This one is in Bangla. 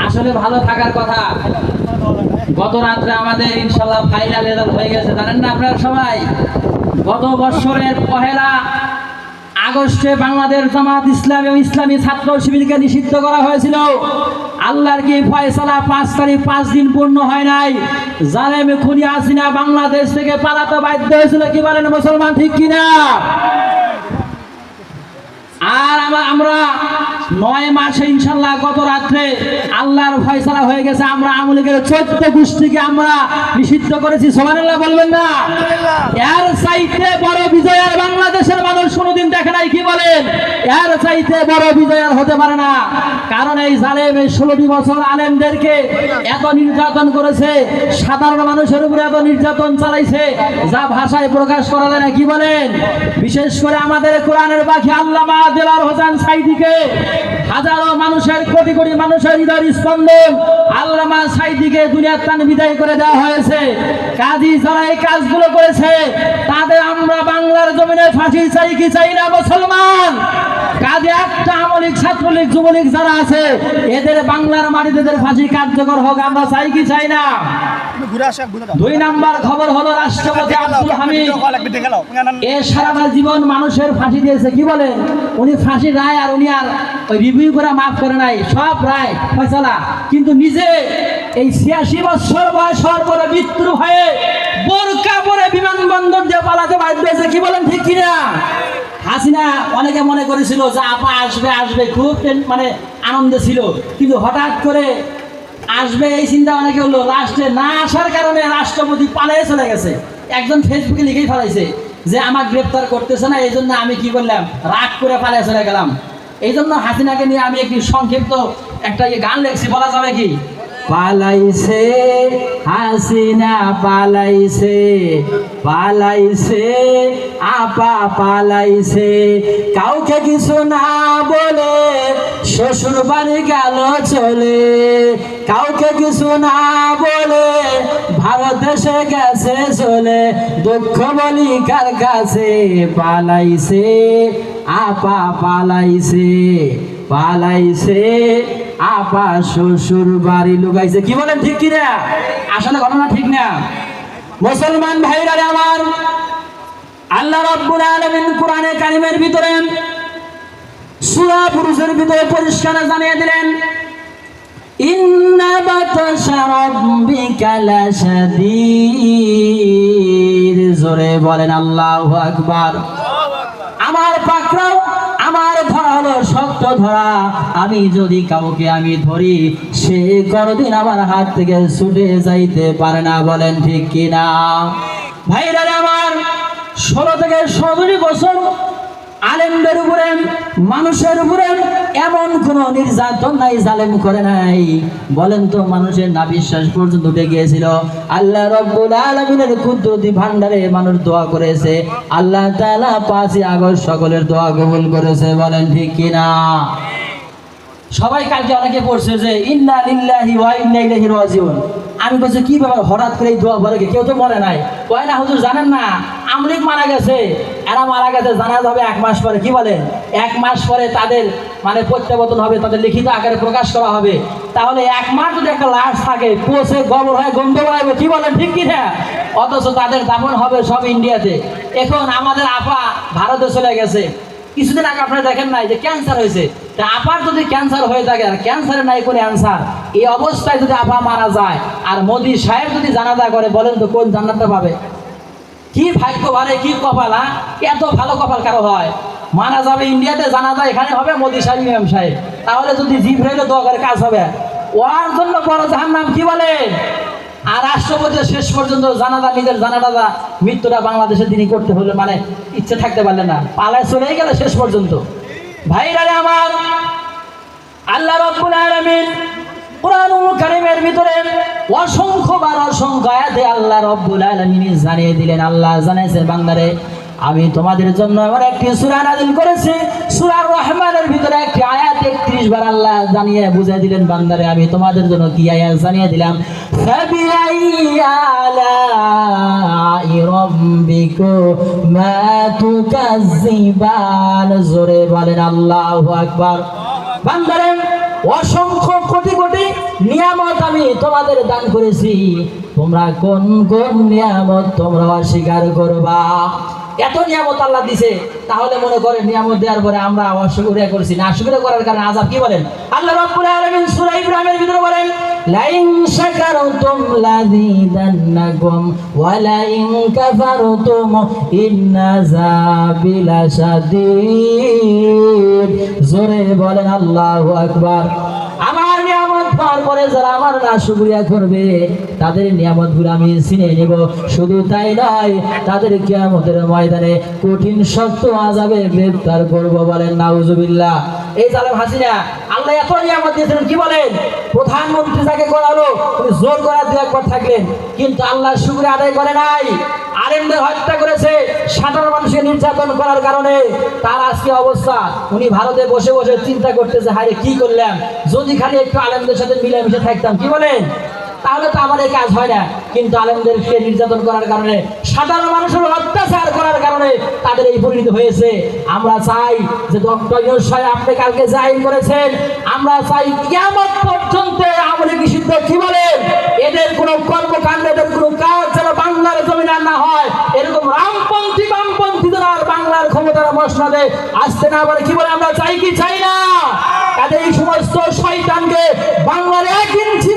আসলে ভালো থাকার কথা। গত রাত্রে আমাদের ইনশাআল্লাহ ফাইনাল রেজাল্ট হয়ে গেছে, জানেন না আপনারা সবাই? গত বছরের 1 আগস্টে বাংলাদেশ জামাত ইসলাম এবং ইসলামী ছাত্র শিবিরকে নিষিদ্ধ করা হয়েছিল। আল্লাহর কি ফয়সালা, 5 তারিখ 5 দিন পূর্ণ হয় নাই, জালেম খুনি হাসিনা বাংলাদেশ থেকে পালাতে বাধ্য হয়েছিল। কি বলেন মুসলমান, ঠিক কিনা? আর আমরা 9 মাসে ইনশাল্লাহ গত রাত্রে আল্লাহর ফয়সালা হয়ে গেছে। আমরা আওয়ামী লীগের 14 গোষ্ঠীকে আমরা নিষিদ্ধ করেছি। সুবহানাল্লাহ বলবেন না? এর চাইতে বড় বিজয় আর বাংলাদেশের মানুষ কোনোদিন দেখে নাই। কি বলেন? এর চাইতে বড় বিজয় আর হতে পারে না। কারণ এই জালেম এই 16টি বছর আলেমদেরকে এত নির্যাতন করেছে, সাধারণ মানুষের উপরে এত নির্যাতন চালাইছে যা ভাষায় প্রকাশ করা যায় না। কি বলেন? বিশেষ করে আমাদের কোরআনের পাখি আল্লামা দেলাওয়ার হোসেন সাঈদীকে, হাজারো মানুষের, কোটি কোটি মানুষের হৃদয়ের স্পন্দন আল্লামা সাঈদীকে দুনিয়ার টানে বিদায় করে দেওয়া হয়েছে। কাজী যারা এই কাজগুলো করেছে তাদের আমরা বাংলার জমিনে ফাঁসি চাই কি চাই না মুসলমান? কাজে একটা আমলিক, ছাত্রলীগ, যুবলীগ যারা আছে এদের বাংলার মাটিতে এদের ফাঁসি কার্যকর হোক, আমরা চাই কি চাই না? 2 নাম্বার খবর হলো রাষ্ট্রপতি আব্দুল হামিদ এ সারাটা জীবন মানুষের ফাঁসি দিয়েছে। কি বলেন? উনি ফাঁসি রায় আর উনি আর ওই রিভিউ করে মাফ করে নাই, সব রায় ফয়সালা। কিন্তু নিজে এই 86 বছর বয়স হওয়ার পরে মৃত্যুর হয়ে বোরকা পরে বিমানবন্দর দিয়ে পালাতে বাধ্য হয়েছে। কি বলেন, ঠিক কিনা? হাসিনা অনেকে মনে করেছিল যে আপা আসবে আসবে, খুব মানে আনন্দে ছিল, কিন্তু হঠাৎ করে আসবে এই চিন্তা অনেকে হলো। লাস্টে না আসার কারণে রাষ্ট্রপতি পালিয়ে চলে গেছে। একজন ফেসবুকে লিখেই ফেলাইছে যে আমার গ্রেপ্তার করতেছে না, এই জন্য আমি কি করলাম, রাগ করে পালিয়ে চলে গেলাম। এই জন্য হাসিনাকে নিয়ে আমি একটি সংক্ষিপ্ত একটা গান লিখছি, বলা যাবে কি? পালাইছে হাসিনা, পালাইছে, পালাইছে আপা, পালাইছে কাউকে কিছু না বলে শ্বশুর বাড়ি গেল চলে, কাউকে কিছু না বলে ভারত দেশে গেছে চলে, দুঃখ বলি কার কাছে, পালাইছে আপা, পালাইছে, পালাইছে আপা শ্বশুর বাড়ি লুকাইছে। কি বলেন, ঠিক কিনা? আসলে ঘটনা ঠিক না। মুসলমান ভাইরা আমার, আল্লাহ রাব্বুল আলামিন কোরআনে কারিমের ভিতরে সূরা বুরুজের ভিতরে পরিষ্কার জানিয়ে দিলেন, ইন্না বাতাশা রাব্বিকা লাশাদীদ। জোরে বলেন আল্লাহু আকবার। আমার পাকড়াও, আমার ধরা হলো শক্ত ধরা। আমি যদি কাউকে আমি ধরি, সে কোনদিন আমার হাত থেকে ছুটে যাইতে পারে না। বলেন ঠিক কিনা? ভাইরা আমার, 16 থেকে 17 বছর আলেমদের উপরে, মানুষের উপরে এমন কোন নির্যাতন নাই, জালেম করে নাই। বলেন তো, মানুষের না বিশ্বাস পর্যন্ত উঠে গিয়েছিল। আল্লাহ রাব্বুল আলামিনের কুদরতি ভান্ডারে মানুষ দোয়া করেছে, আল্লাহ তাআলা 5 আগস্ট সকলের দোয়া কবুল করেছে। বলেন ঠিক কিনা? সবাই কালকে অনেকে পড়ছে যে ইন্না লিল্লাহি ওয়া ইন্না ইলাইহি রাজিউন। আমি বলছি কি ব্যাপার, হঠাৎ করে এই দোয়া পড়ে? কেউ তো মরে নাই। কয় না হুজুর জানেন না, আমলিক মারা গেছে, এরা মারা গেছে, জানা যাবে 1 মাস পরে। কি বলেন? 1 মাস পরে তাদের মানে প্রত্যাবর্তন হবে, তাদের লিখিত আকারে প্রকাশ করা হবে। তাহলে 1 মাস যদি একটা লাশ থাকে, পচে গোবর হয়ে গন্ধ বাড়াবে। কি বলেন, ঠিক কি না? অথচ তাদের দাফন হবে সব ইন্ডিয়াতে। এখন আমাদের আপা ভারতে চলে গেছে। কিছুদিন আগে আপনারা দেখেন নাই যে ক্যান্সার হয়েছে? তা আপার যদি ক্যান্সার হয়ে থাকে আর ক্যান্সারের নাই কোনো অ্যান্সার, এই অবস্থায় যদি আপা মারা যায় আর মোদি সাহেব যদি জানাজা করে, বলেন তো কোন জান্নাতটা পাবে? কি ভাগ্য ভালো, কি কপাল! এত ভালো কপাল কারো হয়? মারা যাবে ইন্ডিয়াতে, জানাজা এখানে হবে মোদি সাহেব, ইমাম সাহেব। তাহলে যদি জিব্রাইল দোয়া করে কাজ হবে, ওর জন্য বড় জাহান্নাম। কি বলেন? আর রাষ্ট্রপতি শেষ পর্যন্ত জানাজা, নিজের জানাজা মৃত্যুটা বাংলাদেশের দিনই করতে হলো, মানে ইচ্ছে থাকতে পারলেন না, পালায় চলে গেল শেষ পর্যন্ত। ভাইরা আমার, আল্লাহ রাব্বুল আলামিন কোরআনুল কারীমের ভিতরে অসংখ্য আয়াতে আল্লাহ রাব্বুল আলামিন জানিয়ে দিলেন, আল্লাহ জানাইছেন, বান্দারে আমি তোমাদের জন্য এমন একটি সূরা নাযিল করেছি, সূরা রহমানের ভিতরে একটি আয়াত 31 বার আল্লাহ জানিয়ে বুঝিয়ে দিলেন, বান্দারে আমি তোমাদের জন্য কি আয়াত জানিয়ে দিলাম। ফাবিআইয়ি আলাই রাব্বিকুমা তুকাজ্জিবান। জোরে বলেন আল্লাহু আকবার। বান্দারে অসংখ্য নিয়ামত আমি তোমাদের দান করেছি, তোমরা কোন কোন নিয়ামত তোমরা অস্বীকার করবা? এত নিয়ামত আল্লাহ দিছে, তাহলে মনে করেন নিয়ামত দেওয়ার পরে আমরা অস্বীকার করছি না, অস্বীকার করার কারণে আযাব কি বলেন? আল্লাহ রাব্বুল আলামিন সূরা ইব্রাহিমের ভিতরে বলেন, লাইন শাকারতুম লাযীদান্নাকুম ওয়া লাইন কাফারতুম ইন্না আযাবি লাশাদীদ। জোরে বলেন আল্লাহু আকবার। আমার নিয়ামত পাওয়ার পরে যারা আমার নাশুকরিয়া করবে তাদের নিয়ামতগুলো আমি ছিনিয়ে নেব। শুধু তাই নয়, তাদের কিয়ামতের ময়দানে কঠিন শক্ত আযাবে গ্রেফতার করব। বলেন নাউজুবিল্লাহ। এই জালেম হাসিনা আল্লাহ এত নিয়ামত দিয়েছিলেন, কি বলেন? প্রধানমন্ত্রী যাকে করালো তিনি জোর করা দু একবার থাকলেন, কিন্তু আল্লাহর শুকরিয়া আদায় করে নাই। আলেমদের হত্যা করেছে, সাধারণ মানুষকে নির্যাতন করার কারণে তার আজকে অবস্থা। উনি ভারতে বসে বসে চিন্তা করতেছে, হায় কি করলাম, যদি খালি একটু আলেমদের সাথে মিলেমিশে থাকতাম, কি বলেন, তাহলে তো আমার এই কাজ হয় না। কিন্তু আলেমদেরকে নির্যাতন করার কারণে, সাধারণ মানুষের অত্যাচার করার কারণে তাদের এই পরিণতি হয়েছে। আমরা চাই যে ডক্টর ইউনূস সাহেব আপনি কালকে যে আইন করেছেন, আমরা চাই কিয়ামত পর্যন্ত আমলে নিষিদ্ধ, কি বলেন, এদের কোনো কর্মকাণ্ড, এদের কোনো কাজ যেন বাংলার জমিনে না হয়। এরকম রামপন্থী বামপন্থী যেন আর বাংলার ক্ষমতার মসনদে আসতে না পারে, কি বলে, আমরা চাই কি চাই না? তাদের এই সমস্ত শয়তানকে বাংলার 1 ইঞ্চি